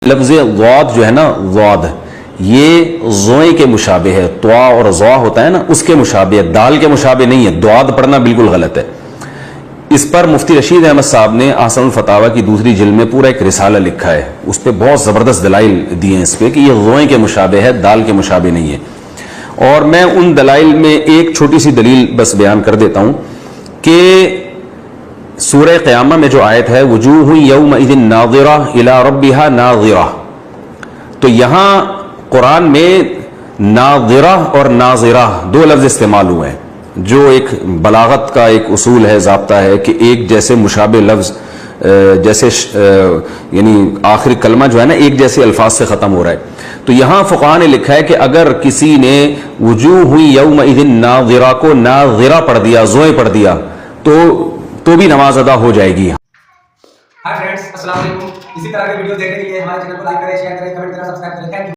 لفظ ضاد جو ہے نا، ضاد یہ زوئے کے مشابہ ہے، طوا اور ضا ہوتا ہے نا اس کے مشابہ ہے، دال کے مشابہ نہیں ہے، دواد پڑھنا بالکل غلط ہے۔ اس پر مفتی رشید احمد صاحب نے احسن الفتاوی کی دوسری جلد میں پورا ایک رسالہ لکھا ہے، اس پہ بہت زبردست دلائل دیے ہیں اس پہ کہ یہ زوئے کے مشابہ ہے، دال کے مشابہ نہیں ہے۔ اور میں ان دلائل میں ایک چھوٹی سی دلیل بس بیان کر دیتا ہوں کہ سورہ قیامہ میں جو آیت ہے وجوہ یومئذ ناظرہ الی ربہا ناظرہ، تو یہاں قرآن میں ناظرہ اور ناظرہ دو لفظ استعمال ہوئے ہیں، جو ایک بلاغت کا ایک اصول ہے، ضابطہ ہے کہ ایک جیسے مشابہ لفظ جیسے یعنی آخری کلمہ جو ہے نا ایک جیسے الفاظ سے ختم ہو رہا ہے، تو یہاں فقہاء نے لکھا ہے کہ اگر کسی نے وجوہ یومئذ ناظرہ کو ناظرہ پڑھ دیا، زوئے پڑھ دیا تو بھی نماز ادا ہو جائے گی۔ ہائی فرینڈز، السلام علیکم۔ اسی طرح کے ویڈیو دیکھنے کے لیے ہمارے چینل کو لائک کریں، شیئر کریں، کمنٹ کریں، سبسکرائب کریں۔ Thank you.